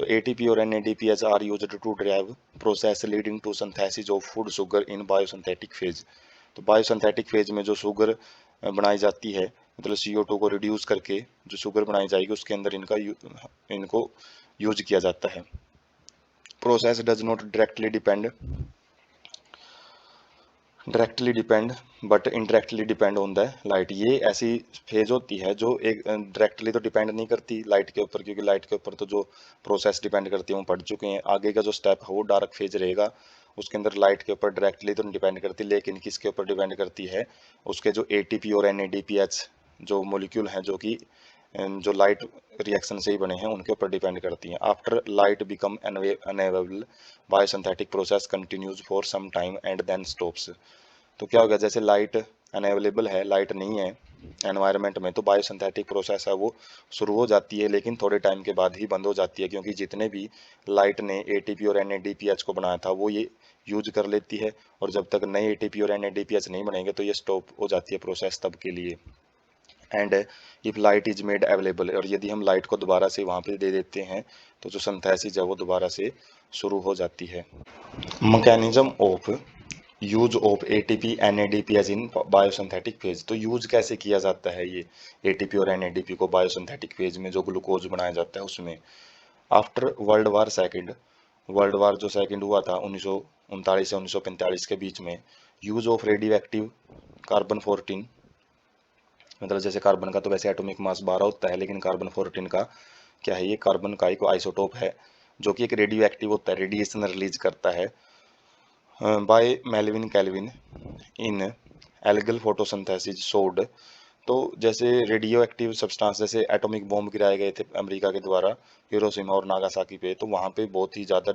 तो ATP और NADPH are used to drive process leading to synthesis of food sugar in biosynthetic phase. तो biosynthetic phase में जो sugar बनाई जाती है, मतलब CO2 को रिड्यूस करके जो शुगर बनाई जाएगी उसके अंदर इनको यूज किया जाता है। Process does not directly depend but indirectly depend on the light. ये ऐसी फेज होती है जो एक डायरेक्टली तो डिपेंड नहीं करती लाइट के ऊपर, क्योंकि लाइट के ऊपर तो जो प्रोसेस डिपेंड करती है वो पढ़ चुके हैं। आगे का जो स्टेप है वो डार्क फेज रहेगा, उसके अंदर लाइट के ऊपर डायरेक्टली तो नहीं डिपेंड करती, लेकिन किसके ऊपर डिपेंड करती है, उसके जो ATP और NADPH जो मोलिक्यूल हैं जो कि जो लाइट रिएक्शन से ही बने हैं उनके ऊपर डिपेंड करती हैं। After light become unavailable biosynthetic process continues for some time and then stops. तो क्या होगा, जैसे लाइट अनअवेलेबल है, लाइट नहीं है एनवायरनमेंट में, तो बायोसिंथेटिक प्रोसेस है वो शुरू हो जाती है, लेकिन थोड़े टाइम के बाद ही बंद हो जाती है, क्योंकि जितने भी लाइट ने ATP और NADPH को बनाया था वो ये यूज कर लेती है, और जब तक नए ATP और NADPH नहीं बनेंगे तो ये स्टॉप हो जाती है प्रोसेस तब के लिए। And if light is made available, और यदि हम लाइट को दोबारा से वहाँ पे दे देते हैं तो जो सिंथेसिस है वो दोबारा से शुरू हो जाती है। Mechanism of use of ATP NADPH in biosynthetic phase. तो यूज कैसे किया जाता है ये ATP और NADP को बायोसिंथेटिक फेज में जो ग्लूकोज बनाया जाता है उसमें। After world war second, world war जो सेकंड हुआ था 1939 से 1945 के बीच में, use of radio active carbon 14, मतलब जैसे कार्बन का तो वैसे एटॉमिक मास 12 होता है, लेकिन कार्बन 14 का क्या है, ये कार्बन का एक आइसोटोप है जो कि एक रेडियो एक्टिव होता है, रेडिएशन रिलीज करता है बाय मेल्विन कैल्विन इन एल्गल फोटोसिंथेसिस शोड। तो जैसे रेडियो एक्टिव सब्सटेंस, जैसे एटॉमिक बॉम्ब गिराए गए थे अमेरिका के द्वारा हिरोशिमा और नागासाकी पे, तो वहाँ पे बहुत ही ज़्यादा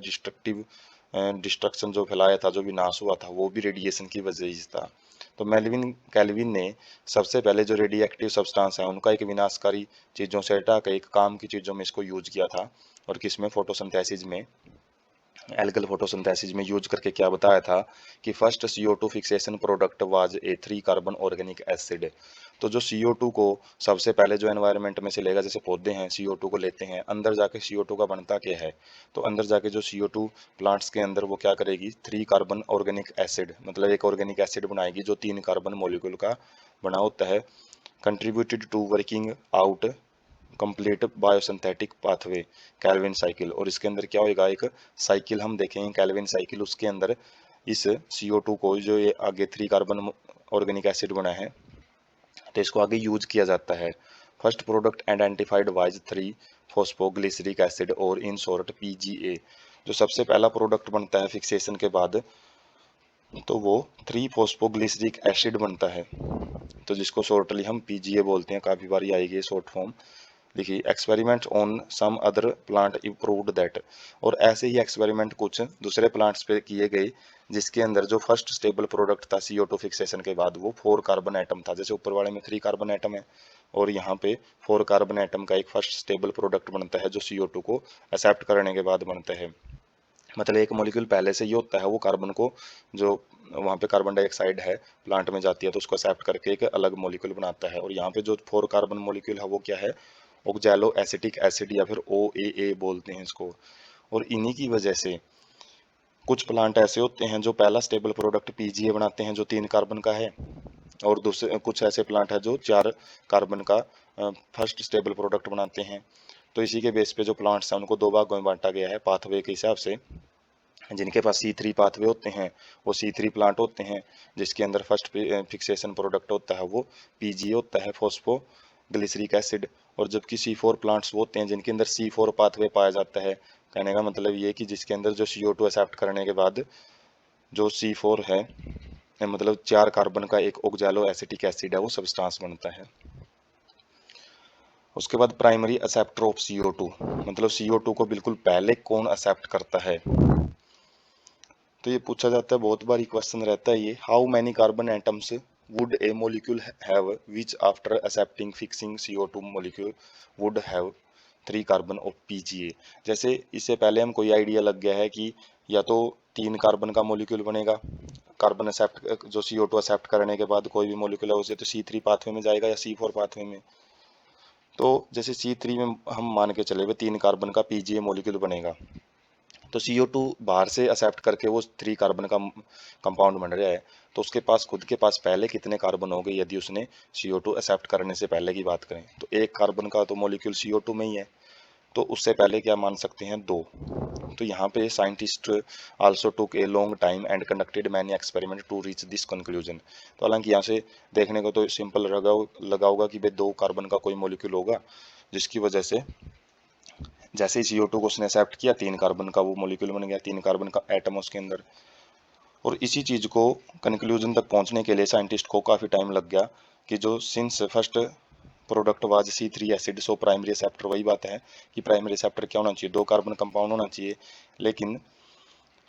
डिस्ट्रक्शन जो फैलाया था, जो विनाश हुआ था, वो भी रेडिएशन की वजह से था। तो मेल्विन कैल्विन ने सबसे पहले जो रेडियो एक्टिव सब्सटेंस है उनका एक विनाशकारी चीज़ों से हटा के एक काम की चीज़ों में इसको यूज किया था, और किसमें, फोटोसिंथेसिस में, एल्गल फोटोसिंथेसिस में यूज करके क्या बताया था कि first CO2 fixation product was a 3 carbon organic acid. तो जो CO2 को सबसे पहले जो एनवायरनमेंट में से लेगा, जैसे पौधे हैं CO2 को लेते हैं, अंदर जाके CO2 का बनता क्या है, तो अंदर जाके जो CO2 प्लांट्स के अंदर वो क्या करेगी, 3 कार्बन ऑर्गेनिक एसिड, मतलब एक ऑर्गेनिक एसिड बनाएगी जो 3 कार्बन मोलिक्यूल का बना होता है, contributed to working out complete biosynthetic pathway Calvin cycle. और इसके अंदर क्या होगा, एक साइकिल हम देखेंगे कैल्विन साइकिल, उसके अंदर इस CO2 को, जो ये आगे 3 कार्बन ऑर्गेनिक एसिड बना है, तो इसको आगे यूज किया जाता है। First product identified wise 3 phosphoglyceric acid और इन शॉर्ट PGA। जो सबसे पहला प्रोडक्ट बनता है फिक्सेशन के बाद, तो वो 3 फॉस्फोग्लिसरिक एसिड बनता है, तो जिसको शॉर्टली हम PGA बोलते हैं, काफ़ी बार आएगी शॉर्ट फॉर्म। देखिए, experiment on some other plant improved that, और ऐसे ही एक्सपेरिमेंट कुछ दूसरे प्लांट्स पे किए गए जिसके अंदर जो फर्स्ट स्टेबल प्रोडक्ट था CO2 फिक्सेशन के बाद, वो 4 कार्बन एटम था। जैसे ऊपर वाले में 3 कार्बन एटम है और यहाँ पे 4 कार्बन एटम का एक फर्स्ट स्टेबल प्रोडक्ट बनता है जो CO2 को एक्सेप्ट करने के बाद बनता है। मतलब एक मॉलिक्यूल पहले से ही होता है, वो कार्बन को, जो वहाँ पे कार्बन डाइऑक्साइड है प्लांट में जाती है तो उसको एक्सेप्ट करके एक अलग मॉलिक्यूल बनाता है। और यहाँ पे जो 4 कार्बन मॉलिक्यूल है वो क्या है, ऑक्जेलो एसिटिक एसिड या फिर OAA बोलते हैं इसको। और इन्हीं की वजह से कुछ प्लांट ऐसे होते हैं जो पहला स्टेबल प्रोडक्ट PGA बनाते हैं जो 3 कार्बन का है, और दूसरे कुछ ऐसे प्लांट है जो 4 कार्बन का फर्स्ट स्टेबल प्रोडक्ट बनाते हैं। तो इसी के बेस पे जो प्लांट्स हैं उनको 2 भागों में बांटा गया है पाथवे के हिसाब से। जिनके पास C3 पाथवे होते हैं वो C3 प्लांट होते हैं, जिसके अंदर फर्स्ट फिक्सेशन प्रोडक्ट होता है वो PGA होता है, फॉस्फो ग्लिसरिक एसिड। और जबकि C4 प्लांट्स वो होते हैं जिनके अंदर C4 पाथवे पाया जाता है। कहने का मतलब ये कि जिसके अंदर जो CO2 एक्सेप्ट करने के बाद जो C4 है, मतलब 4 कार्बन का एक ऑक्जेलो एसिटिक एसिड है, वो सब्सटेंस बनता है। उसके बाद प्राइमरी एक्सेप्टर ऑफ CO2, मतलब CO2 को बिल्कुल पहले कौन एक्सेप्ट करता है, तो ये पूछा जाता है, बहुत बार क्वेश्चन रहता है ये, how many carbon atoms would a molecule have which after accepting fixing CO2 molecule would have 3 carbon of PGA। जैसे इससे पहले हम कोई आइडिया लग गया है कि या तो 3 कार्बन का मोलिक्यूल बनेगा, कार्बन एक्सेप्ट जो CO2 एक्सेप्ट करने के बाद कोई भी मोलिक्यूल है उसे तो C3 पाथवे में जाएगा या C4 पाथवे में। तो जैसे C3 में हम मान के चले हुए 3 कार्बन का PGA मॉलिक्यूल बनेगा, तो CO2 बाहर से एक्सेप्ट करके वो 3 कार्बन का कंपाउंड बन रहा है, तो उसके पास खुद के पास पहले कितने कार्बन हो गए यदि उसने CO2 एक्सेप्ट करने से पहले की बात करें, तो 1 कार्बन का तो मॉलिक्यूल CO2 में ही है, तो उससे पहले क्या मान सकते हैं 2। तो यहाँ पे scientist also took a long time and conducted many experiment to reach this conclusion. तो हालांकि यहाँ से देखने को तो सिंपल लगा होगा कि भाई 2 कार्बन का कोई मॉलिक्यूल होगा, जिसकी वजह से जैसे ही CO2 को उसने एक्सेप्ट किया 3 कार्बन का वो मॉलिक्यूल बन गया, 3 कार्बन का एटम उसके अंदर। और इसी चीज को कंक्लूजन तक पहुंचने के लिए साइंटिस्ट को काफी टाइम लग गया कि जो since first product was C3 acid, so primary receptor, वही बात है कि प्राइमरी रिसेप्टर क्या होना चाहिए, 2 कार्बन कंपाउंड होना चाहिए, लेकिन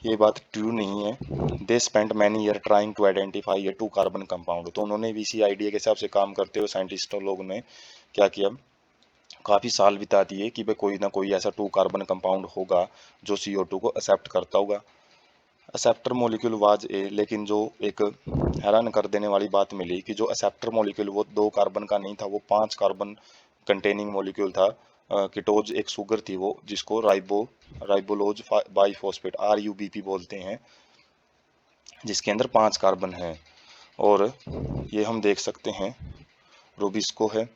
ये बात ट्रू नहीं है। They spent many year trying to identify a 2 carbon compound. तो उन्होंने भी इसी आइडिया के हिसाब से काम करते हुए साइंटिस्टों लोगों ने क्या किया, काफी साल बिता दिए कि भाई कोई ना कोई ऐसा 2 कार्बन कंपाउंड होगा जो CO2 को एक्सेप्ट करता होगा। एक्सेप्टर मॉलिक्यूल वाज ए, लेकिन जो एक हैरान कर देने वाली बात मिली कि जो एक्सेप्टर मॉलिक्यूल वो 2 कार्बन का नहीं था, वो 5 कार्बन कंटेनिंग मॉलिक्यूल था। कीटोज एक शुगर थी वो, जिसको राइबोलोज बाइफॉस्फेट RUBP बोलते हैं, जिसके अंदर 5 कार्बन हैं। और ये हम देख सकते हैं रूबिस्को है,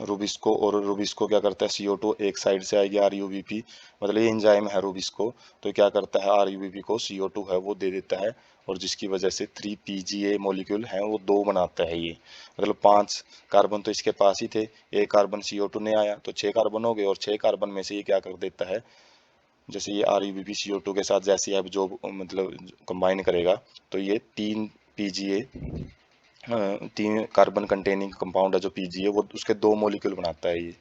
रूबिस्को, और रूबिस्को क्या करता है, CO2 एक साइड से आएगी RUBP, मतलब ये एंजाइम है रूबिस्को, तो क्या करता है RUBP को CO2 है वो दे देता है, और जिसकी वजह से 3 PGA मॉलिक्यूल हैं वो 2 बनाता है ये, मतलब 5 कार्बन तो इसके पास ही थे, एक कार्बन CO2 ने आया तो 6 कार्बन हो गए, और 6 कार्बन में से ये क्या कर देता है, जैसे ये RUBP CO2 के साथ जैसे अब जो मतलब कंबाइन करेगा, तो ये 3 PGA 3 कार्बन कंटेनिंग कंपाउंड है जो PGA, वो उसके 2 मॉलिक्यूल बनाता है ये।